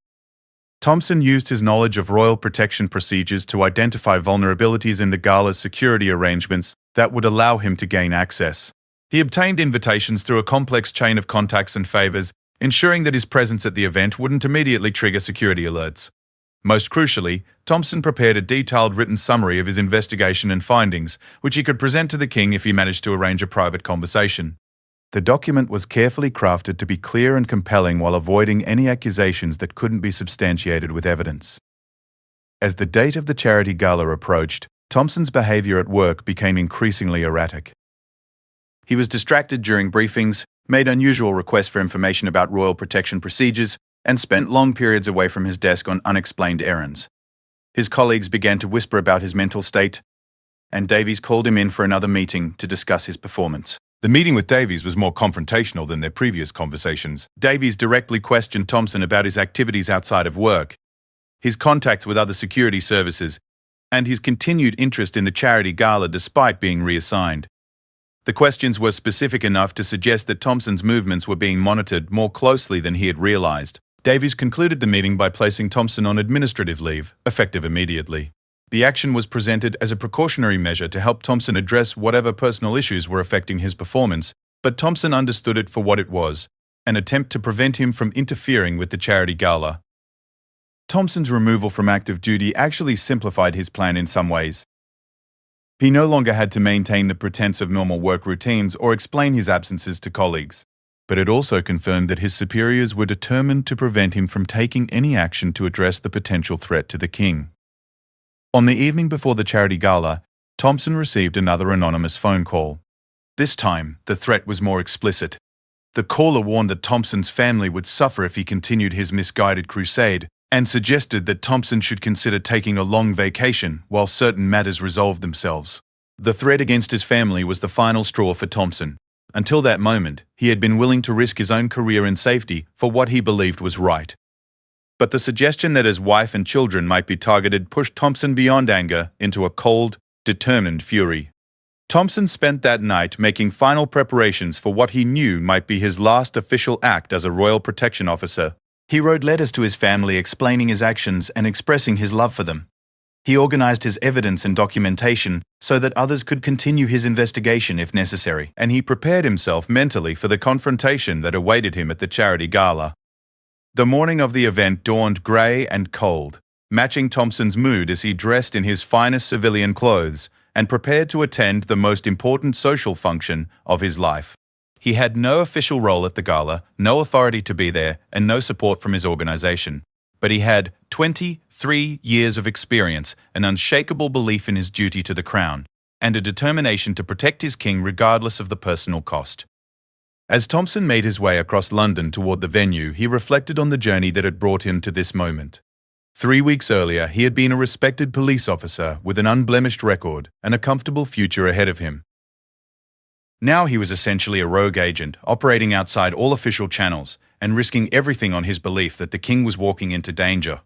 Thompson used his knowledge of royal protection procedures to identify vulnerabilities in the gala's security arrangements that would allow him to gain access. He obtained invitations through a complex chain of contacts and favors, ensuring that his presence at the event wouldn't immediately trigger security alerts. Most crucially, Thompson prepared a detailed written summary of his investigation and findings, which he could present to the king if he managed to arrange a private conversation. The document was carefully crafted to be clear and compelling while avoiding any accusations that couldn't be substantiated with evidence. As the date of the charity gala approached, Thompson's behavior at work became increasingly erratic. He was distracted during briefings, made unusual requests for information about royal protection procedures, and spent long periods away from his desk on unexplained errands. His colleagues began to whisper about his mental state, and Davies called him in for another meeting to discuss his performance. The meeting with Davies was more confrontational than their previous conversations. Davies directly questioned Thompson about his activities outside of work, his contacts with other security services, and his continued interest in the charity gala despite being reassigned. The questions were specific enough to suggest that Thompson's movements were being monitored more closely than he had realized. Davies concluded the meeting by placing Thompson on administrative leave, effective immediately. The action was presented as a precautionary measure to help Thompson address whatever personal issues were affecting his performance, but Thompson understood it for what it was, an attempt to prevent him from interfering with the charity gala. Thompson's removal from active duty actually simplified his plan in some ways. He no longer had to maintain the pretense of normal work routines or explain his absences to colleagues, but it also confirmed that his superiors were determined to prevent him from taking any action to address the potential threat to the king. On the evening before the charity gala, Thompson received another anonymous phone call. This time, the threat was more explicit. The caller warned that Thompson's family would suffer if he continued his misguided crusade, and suggested that Thompson should consider taking a long vacation while certain matters resolved themselves. The threat against his family was the final straw for Thompson. Until that moment, he had been willing to risk his own career and safety for what he believed was right. But the suggestion that his wife and children might be targeted pushed Thompson beyond anger into a cold, determined fury. Thompson spent that night making final preparations for what he knew might be his last official act as a royal protection officer. He wrote letters to his family explaining his actions and expressing his love for them. He organized his evidence and documentation so that others could continue his investigation if necessary, and he prepared himself mentally for the confrontation that awaited him at the charity gala. The morning of the event dawned grey and cold, matching Thompson's mood as he dressed in his finest civilian clothes and prepared to attend the most important social function of his life. He had no official role at the gala, no authority to be there, and no support from his organization. But he had 23 years of experience, an unshakable belief in his duty to the crown, and a determination to protect his king regardless of the personal cost. As Thompson made his way across London toward the venue, he reflected on the journey that had brought him to this moment. 3 weeks earlier, he had been a respected police officer with an unblemished record and a comfortable future ahead of him. Now he was essentially a rogue agent, operating outside all official channels and risking everything on his belief that the king was walking into danger.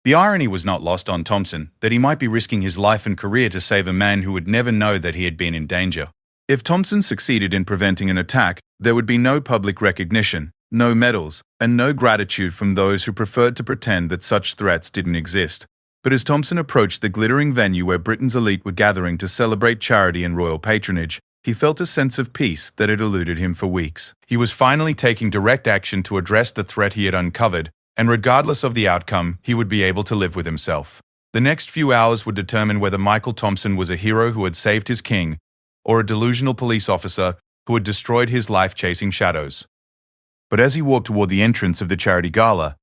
The irony was not lost on Thompson that he might be risking his life and career to save a man who would never know that he had been in danger. If Thompson succeeded in preventing an attack, there would be no public recognition, no medals, and no gratitude from those who preferred to pretend that such threats didn't exist. But as Thompson approached the glittering venue where Britain's elite were gathering to celebrate charity and royal patronage, he felt a sense of peace that had eluded him for weeks. He was finally taking direct action to address the threat he had uncovered, and regardless of the outcome, he would be able to live with himself. The next few hours would determine whether Michael Thompson was a hero who had saved his king, or a delusional police officer who had destroyed his life chasing shadows. But as he walked toward the entrance of the charity gala,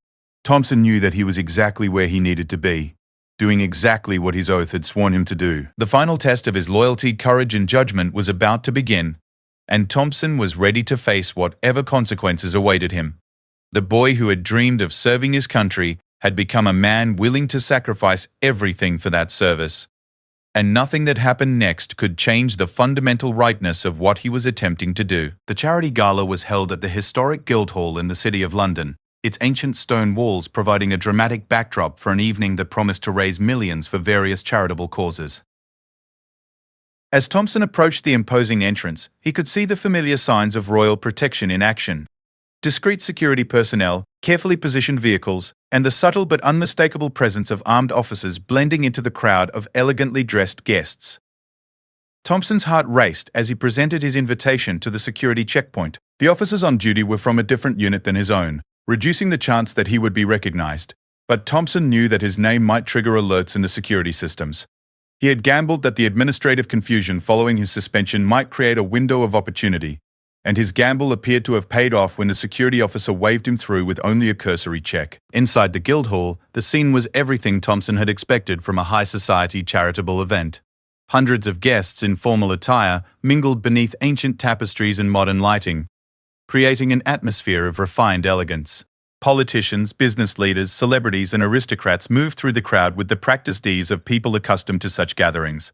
Thompson knew that he was exactly where he needed to be, doing exactly what his oath had sworn him to do. The final test of his loyalty, courage, and judgment was about to begin, and Thompson was ready to face whatever consequences awaited him. The boy who had dreamed of serving his country had become a man willing to sacrifice everything for that service. And nothing that happened next could change the fundamental rightness of what he was attempting to do. The charity gala was held at the historic Guildhall in the City of London, its ancient stone walls providing a dramatic backdrop for an evening that promised to raise millions for various charitable causes. As Thompson approached the imposing entrance, he could see the familiar signs of royal protection in action. Discreet security personnel, carefully positioned vehicles, and the subtle but unmistakable presence of armed officers blending into the crowd of elegantly dressed guests. Thompson's heart raced as he presented his invitation to the security checkpoint. The officers on duty were from a different unit than his own, reducing the chance that he would be recognized. But Thompson knew that his name might trigger alerts in the security systems. He had gambled that the administrative confusion following his suspension might create a window of opportunity, and his gamble appeared to have paid off when the security officer waved him through with only a cursory check. Inside the Guildhall, the scene was everything Thompson had expected from a high society charitable event. Hundreds of guests in formal attire mingled beneath ancient tapestries and modern lighting, creating an atmosphere of refined elegance. Politicians, business leaders, celebrities, and aristocrats moved through the crowd with the practiced ease of people accustomed to such gatherings.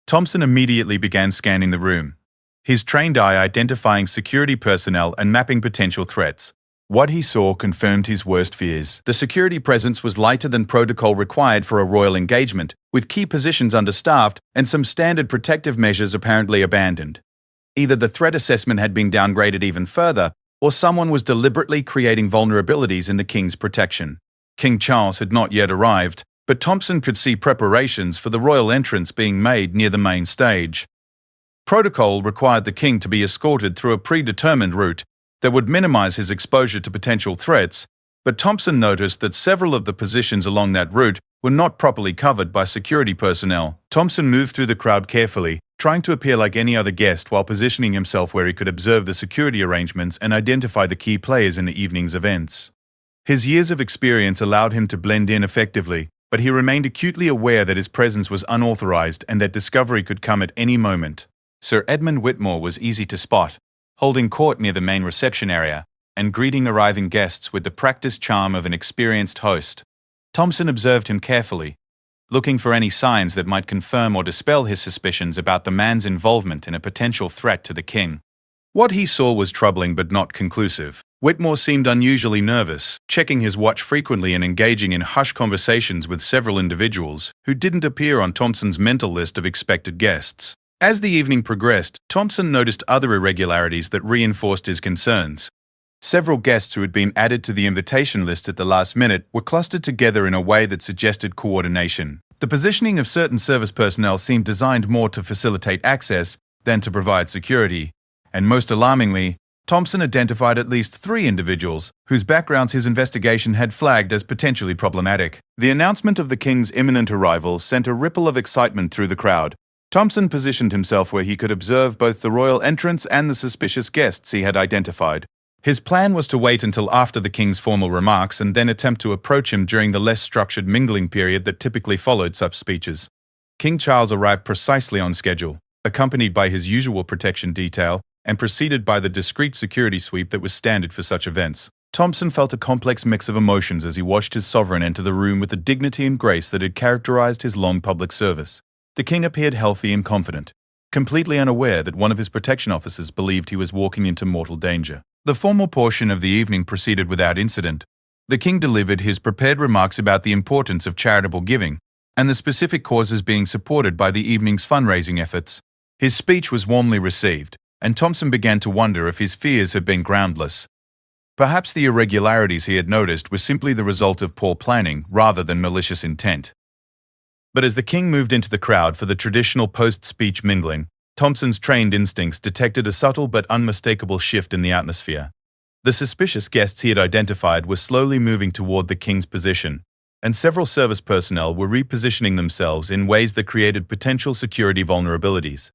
Thompson immediately began scanning the room, his trained eye identifying security personnel and mapping potential threats. What he saw confirmed his worst fears. The security presence was lighter than protocol required for a royal engagement, with key positions understaffed and some standard protective measures apparently abandoned. Either the threat assessment had been downgraded even further, or someone was deliberately creating vulnerabilities in the king's protection. King Charles had not yet arrived, but Thompson could see preparations for the royal entrance being made near the main stage. Protocol required the king to be escorted through a predetermined route that would minimize his exposure to potential threats, but Thompson noticed that several of the positions along that route were not properly covered by security personnel. Thompson moved through the crowd carefully, trying to appear like any other guest while positioning himself where he could observe the security arrangements and identify the key players in the evening's events. His years of experience allowed him to blend in effectively, but he remained acutely aware that his presence was unauthorized and that discovery could come at any moment. Sir Edmund Whitmore was easy to spot, holding court near the main reception area and greeting arriving guests with the practiced charm of an experienced host. Thompson observed him carefully, looking for any signs that might confirm or dispel his suspicions about the man's involvement in a potential threat to the king. What he saw was troubling but not conclusive. Whitmore seemed unusually nervous, checking his watch frequently and engaging in hushed conversations with several individuals who didn't appear on Thompson's mental list of expected guests. As the evening progressed, Thompson noticed other irregularities that reinforced his concerns. Several guests who had been added to the invitation list at the last minute were clustered together in a way that suggested coordination. The positioning of certain service personnel seemed designed more to facilitate access than to provide security, and most alarmingly, Thompson identified at least 3 individuals whose backgrounds his investigation had flagged as potentially problematic. The announcement of the king's imminent arrival sent a ripple of excitement through the crowd. Thompson positioned himself where he could observe both the royal entrance and the suspicious guests he had identified. His plan was to wait until after the king's formal remarks and then attempt to approach him during the less structured mingling period that typically followed such speeches. King Charles arrived precisely on schedule, accompanied by his usual protection detail and preceded by the discreet security sweep that was standard for such events. Thompson felt a complex mix of emotions as he watched his sovereign enter the room with the dignity and grace that had characterized his long public service. The king appeared healthy and confident, completely unaware that one of his protection officers believed he was walking into mortal danger. The formal portion of the evening proceeded without incident. The king delivered his prepared remarks about the importance of charitable giving and the specific causes being supported by the evening's fundraising efforts. His speech was warmly received, and Thompson began to wonder if his fears had been groundless. Perhaps the irregularities he had noticed were simply the result of poor planning rather than malicious intent. But as the king moved into the crowd for the traditional post-speech mingling, Thompson's trained instincts detected a subtle but unmistakable shift in the atmosphere. The suspicious guests he had identified were slowly moving toward the king's position, and several service personnel were repositioning themselves in ways that created potential security vulnerabilities.